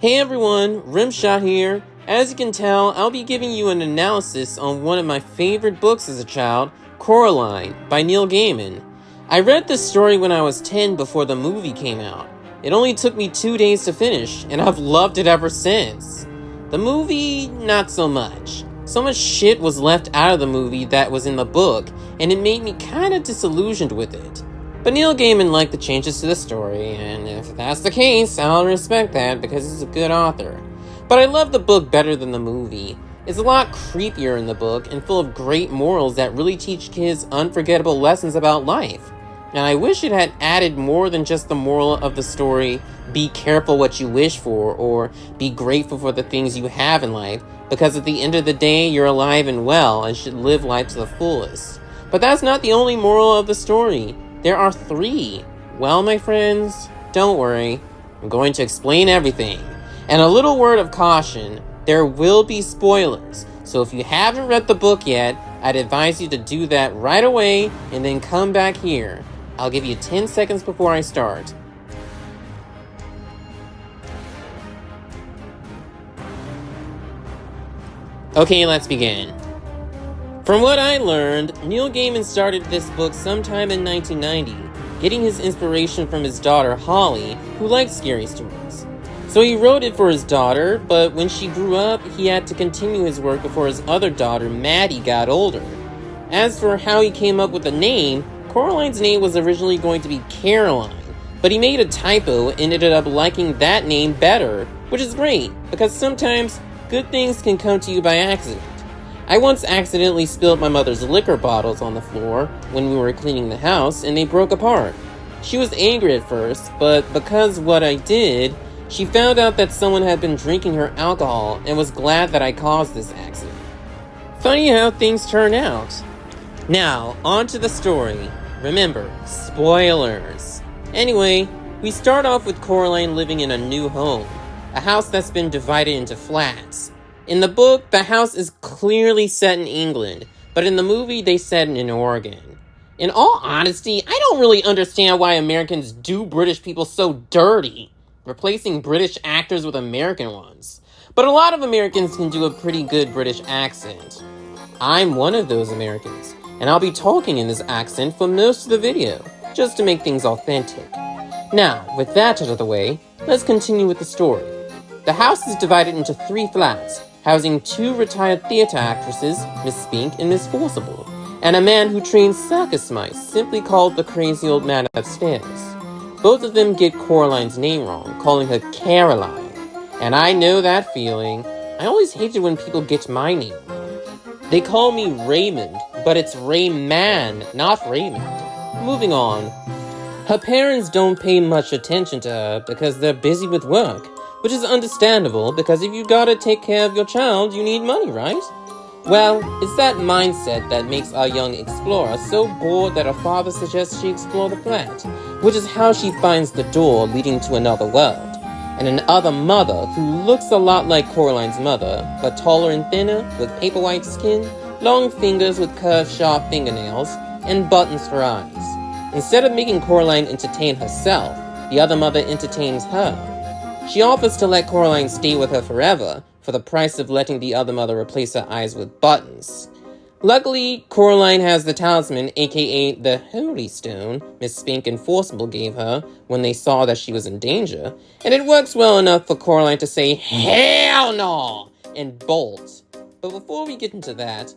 Hey everyone, Rimshot here. As you can tell, I'll be giving you an analysis on one of my favorite books as a child, Coraline, by Neil Gaiman. I read this story when I was 10 before the movie came out. It only took me 2 days to finish, and I've loved it ever since. The movie, not so much. So much shit was left out of the movie that was in the book, and it made me kinda disillusioned with it. But Neil Gaiman liked the changes to the story, and if that's the case, I'll respect that because he's a good author. But I love the book better than the movie. It's a lot creepier in the book and full of great morals that really teach kids unforgettable lessons about life. And I wish it had added more than just the moral of the story, be careful what you wish for, or be grateful for the things you have in life, because at the end of the day, you're alive and well and should live life to the fullest. But that's not the only moral of the story. There are 3. Well, my friends, don't worry. I'm going to explain everything. And a little word of caution, there will be spoilers. So if you haven't read the book yet, I'd advise you to do that right away and then come back here. I'll give you 10 seconds before I start. Okay, let's begin. From what I learned, Neil Gaiman started this book sometime in 1990, getting his inspiration from his daughter Holly, who liked scary stories. So he wrote it for his daughter, but when she grew up, he had to continue his work before his other daughter, Maddie, got older. As for how he came up with the name, Coraline's name was originally going to be Caroline, but he made a typo and ended up liking that name better, which is great, because sometimes good things can come to you by accident. I once accidentally spilled my mother's liquor bottles on the floor when we were cleaning the house, and they broke apart. She was angry at first, but because what I did, she found out that someone had been drinking her alcohol and was glad that I caused this accident. Funny how things turn out. Now, on to the story. Remember, spoilers. Anyway, we start off with Coraline living in a new home, a house that's been divided into flats. In the book, the house is clearly set in England, but in the movie, they set it in Oregon. In all honesty, I don't really understand why Americans do British people so dirty, replacing British actors with American ones. But a lot of Americans can do a pretty good British accent. I'm one of those Americans, and I'll be talking in this accent for most of the video, just to make things authentic. Now, with that out of the way, let's continue with the story. The house is divided into 3 flats, housing 2 retired theater actresses, Miss Spink and Miss Forcible, and a man who trains circus mice, simply called the crazy old man upstairs. Both of them get Coraline's name wrong, calling her Caroline, and I know that feeling. I always hated when people get my name wrong. They call me Raymond, but it's Rayman, not Raymond. Moving on. Her parents don't pay much attention to her because they're busy with work, which is understandable because if you gotta take care of your child, you need money, right? Well, it's that mindset that makes our young explorer so bored that her father suggests she explore the flat, which is how she finds the door leading to another world, and an other mother who looks a lot like Coraline's mother, but taller and thinner, with paper white skin, long fingers with curved sharp fingernails, and buttons for eyes. Instead of making Coraline entertain herself, the other mother entertains her. She offers to let Coraline stay with her forever, for the price of letting the other mother replace her eyes with buttons. Luckily, Coraline has the talisman, aka the Holy Stone, Miss Spink and Forcible gave her when they saw that she was in danger, and it works well enough for Coraline to say, "Hell no!" and bolt. But before we get into that,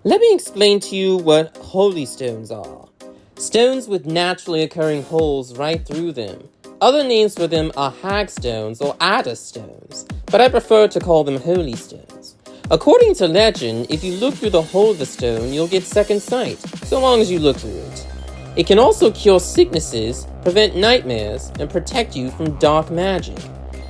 let me explain to you what Holy Stones are. Stones with naturally occurring holes right through them. Other names for them are hagstones or adder stones, but I prefer to call them holy stones. According to legend, if you look through the hole of the stone, you'll get second sight, so long as you look through it. It can also cure sicknesses, prevent nightmares, and protect you from dark magic.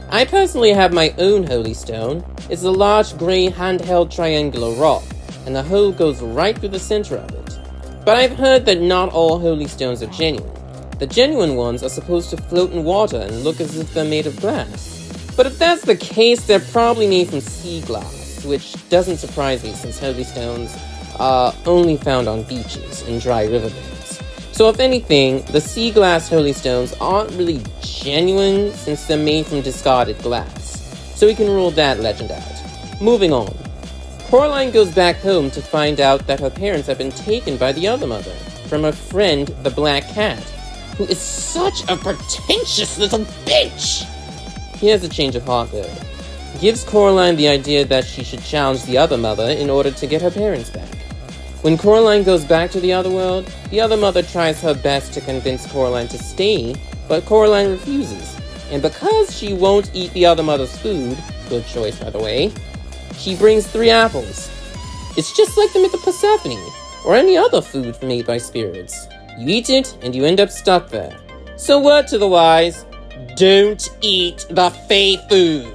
I personally have my own holy stone. It's a large gray handheld triangular rock, and the hole goes right through the center of it. But I've heard that not all holy stones are genuine. The genuine ones are supposed to float in water and look as if they're made of glass. But if that's the case, they're probably made from sea glass, which doesn't surprise me since holy stones are only found on beaches and dry riverbeds. So if anything, the sea glass holy stones aren't really genuine since they're made from discarded glass. so we can rule that legend out. Moving on. Coraline goes back home to find out that her parents have been taken by the other mother, from her friend, the Black Cat, who is such a pretentious little bitch! He has a change of heart though. He gives Coraline the idea that she should challenge the other mother in order to get her parents back. When Coraline goes back to the other world, the other mother tries her best to convince Coraline to stay, but Coraline refuses. And because she won't eat the other mother's food, good choice by the way, she brings 3 apples. It's just like the myth of Persephone, or any other food made by spirits. You eat it, and you end up stuck there. So word to the wise, don't eat the Fae food!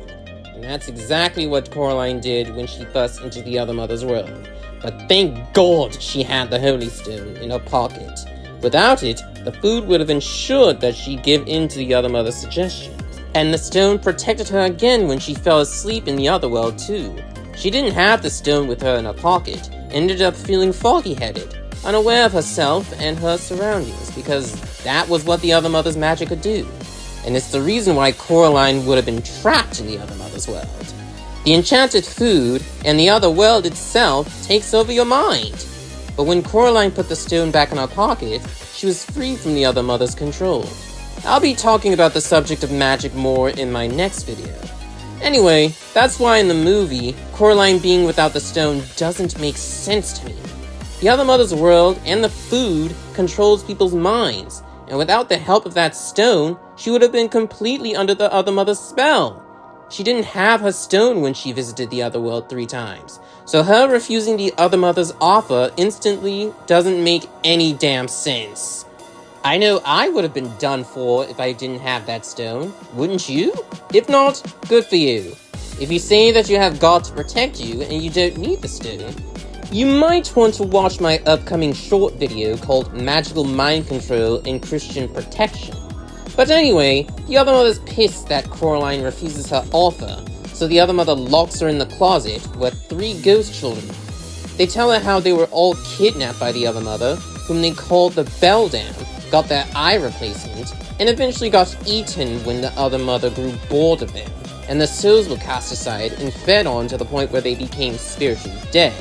And that's exactly what Coraline did when she first entered the other mother's world. But thank God she had the Holy Stone in her pocket. Without it, the food would have ensured that she'd give in to the other mother's suggestions. And the stone protected her again when she fell asleep in the other world too. She didn't have the stone with her in her pocket, ended up feeling foggy-headed, unaware of herself and her surroundings, because that was what the other mother's magic could do. And it's the reason why Coraline would have been trapped in the other mother's world. The enchanted food and the other world itself takes over your mind. But when Coraline put the stone back in her pocket, she was free from the other mother's control. I'll be talking about the subject of magic more in my next video. Anyway, that's why in the movie, Coraline being without the stone doesn't make sense to me. The other mother's world and the food controls people's minds, and without the help of that stone, she would have been completely under the other mother's spell. She didn't have her stone when she visited the other world 3 times, so her refusing the other mother's offer instantly doesn't make any damn sense. I know I would have been done for if I didn't have that stone, wouldn't you? If not, good for you. If you say that you have God to protect you and you don't need the stone, you might want to watch my upcoming short video called Magical Mind Control and Christian Protection. But anyway, the other mother's pissed that Coraline refuses her offer, so the other mother locks her in the closet with 3 ghost children. They tell her how they were all kidnapped by the other mother, whom they called the Beldam, got their eye replacement, and eventually got eaten when the other mother grew bored of them, and the souls were cast aside and fed on to the point where they became spiritually dead,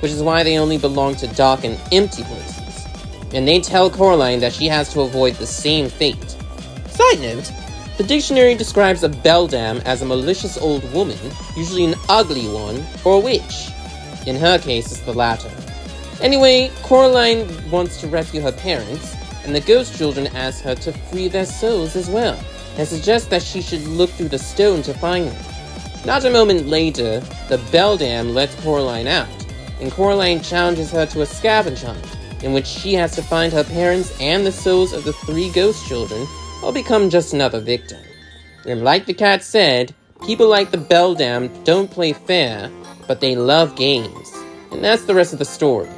which is why they only belong to dark and empty places. And they tell Coraline that she has to avoid the same fate. Side note, the dictionary describes a beldam as a malicious old woman, usually an ugly one, or a witch. In her case, it's the latter. Anyway, Coraline wants to rescue her parents, and the ghost children ask her to free their souls as well, and suggest that she should look through the stone to find them. Not a moment later, the beldam lets Coraline out, and Coraline challenges her to a scavenge hunt, in which she has to find her parents and the souls of the 3 ghost children, or become just another victim. And like the cat said, people like the beldam don't play fair, but they love games. And that's the rest of the story.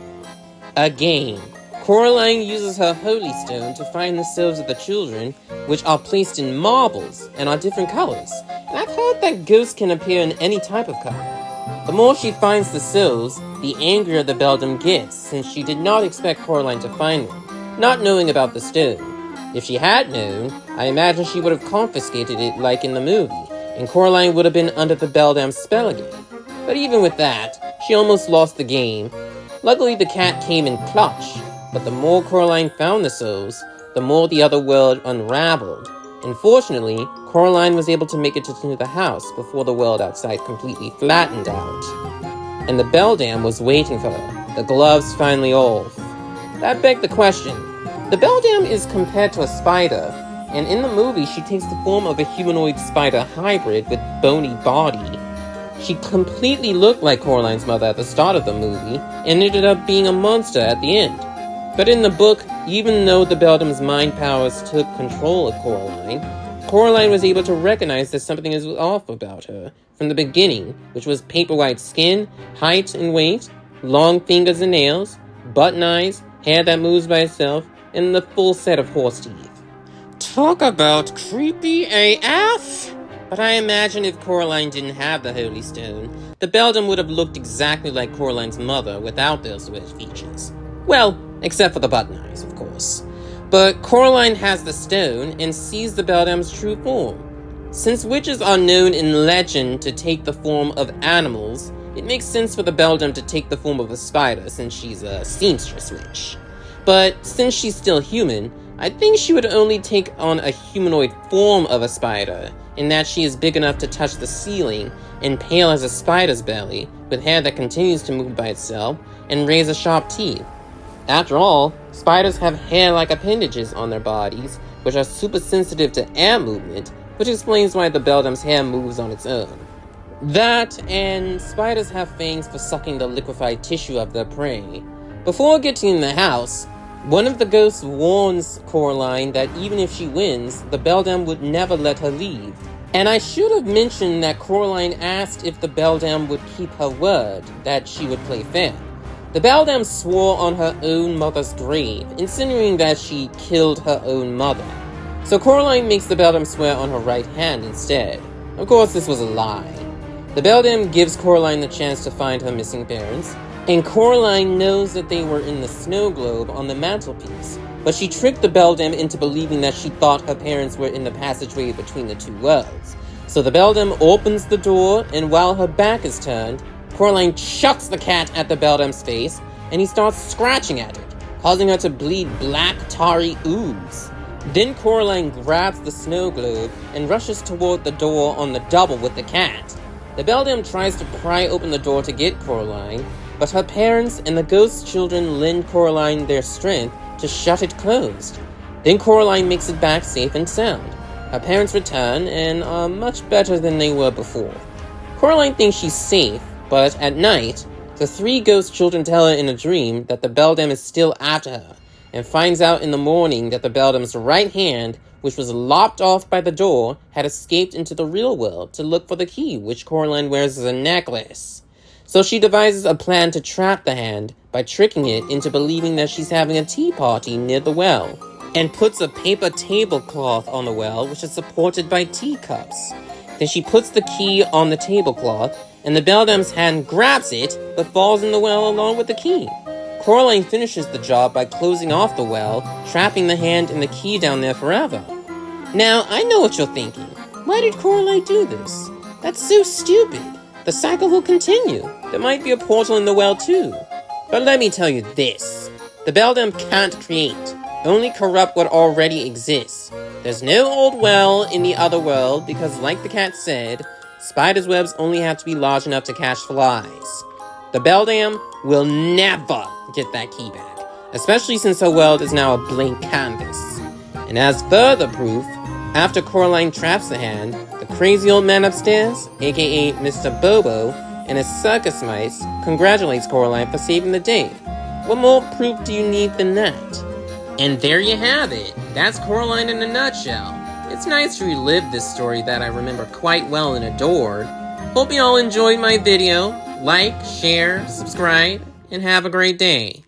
A game. Coraline uses her holy stone to find the souls of the children, which are placed in marbles and are different colors. And I've heard that ghosts can appear in any type of color. The more she finds the souls, the angrier the beldam gets, since she did not expect Coraline to find them, not knowing about the stone. If she had known, I imagine she would have confiscated it like in the movie, and Coraline would have been under the beldam's spell again. But even with that, she almost lost the game. Luckily the cat came in clutch, but the more Coraline found the souls, the more the other world unraveled. And fortunately, Coraline was able to make it to the house before the world outside completely flattened out. And the beldam was waiting for her, the gloves finally off. That begged the question. The beldam is compared to a spider, and in the movie she takes the form of a humanoid spider hybrid with bony body. She completely looked like Coraline's mother at the start of the movie, and ended up being a monster at the end. But in the book, even though the beldam's mind powers took control of Coraline was able to recognize that something is off about her from the beginning, which was paper-white skin, height and weight, long fingers and nails, button eyes, hair that moves by itself, and the full set of horse teeth. Talk about creepy AF! But I imagine if Coraline didn't have the Holy Stone, the beldam would have looked exactly like Coraline's mother without those weird features. Well, except for the button eyes, of course. But Coraline has the stone and sees the beldam's true form. Since witches are known in legend to take the form of animals, it makes sense for the beldam to take the form of a spider since she's a seamstress witch. But since she's still human, I think she would only take on a humanoid form of a spider, in that she is big enough to touch the ceiling and pale as a spider's belly, with hair that continues to move by itself, and razor-sharp teeth. After all, spiders have hair-like appendages on their bodies, which are super sensitive to air movement, which explains why the beldam's hair moves on its own. That, and spiders have fangs for sucking the liquefied tissue of their prey. Before getting in the house, one of the ghosts warns Coraline that even if she wins, the beldam would never let her leave. And I should have mentioned that Coraline asked if the beldam would keep her word, that she would play fair. The beldam swore on her own mother's grave, insinuating that she killed her own mother. So Coraline makes the beldam swear on her right hand instead. Of course, this was a lie. The beldam gives Coraline the chance to find her missing parents, and Coraline knows that they were in the snow globe on the mantelpiece, but she tricked the beldam into believing that she thought her parents were in the passageway between the two worlds. So the beldam opens the door, and while her back is turned, Coraline chucks the cat at the beldam's face, and he starts scratching at it, causing her to bleed black, tarry ooze. Then Coraline grabs the snow globe and rushes toward the door on the double with the cat. The beldam tries to pry open the door to get Coraline, but her parents and the ghost children lend Coraline their strength to shut it closed. Then Coraline makes it back safe and sound. Her parents return and are much better than they were before. Coraline thinks she's safe, but at night, the three ghost children tell her in a dream that the beldam is still after her, and finds out in the morning that the beldam's right hand, which was lopped off by the door, had escaped into the real world to look for the key, which Coraline wears as a necklace. So she devises a plan to trap the hand by tricking it into believing that she's having a tea party near the well, and puts a paper tablecloth on the well, which is supported by teacups. Then she puts the key on the tablecloth, and the beldam's hand grabs it, but falls in the well along with the key. Coraline finishes the job by closing off the well, trapping the hand and the key down there forever. Now, I know what you're thinking. Why did Coraline do this? That's so stupid. The cycle will continue. There might be a portal in the well too. But let me tell you this. The beldam can't create, only corrupt what already exists. There's no old well in the other world because, like the cat said, spiders' webs only have to be large enough to catch flies. The beldam will never get that key back, especially since her world is now a blank canvas. And as further proof, after Coraline traps the hand, the crazy old man upstairs, aka Mr. Bobo, and his circus mice congratulates Coraline for saving the day. What more proof do you need than that? And there you have it. That's Coraline in a nutshell. It's nice to relive this story that I remember quite well and adored. Hope you all enjoyed my video. Like, share, subscribe, and have a great day.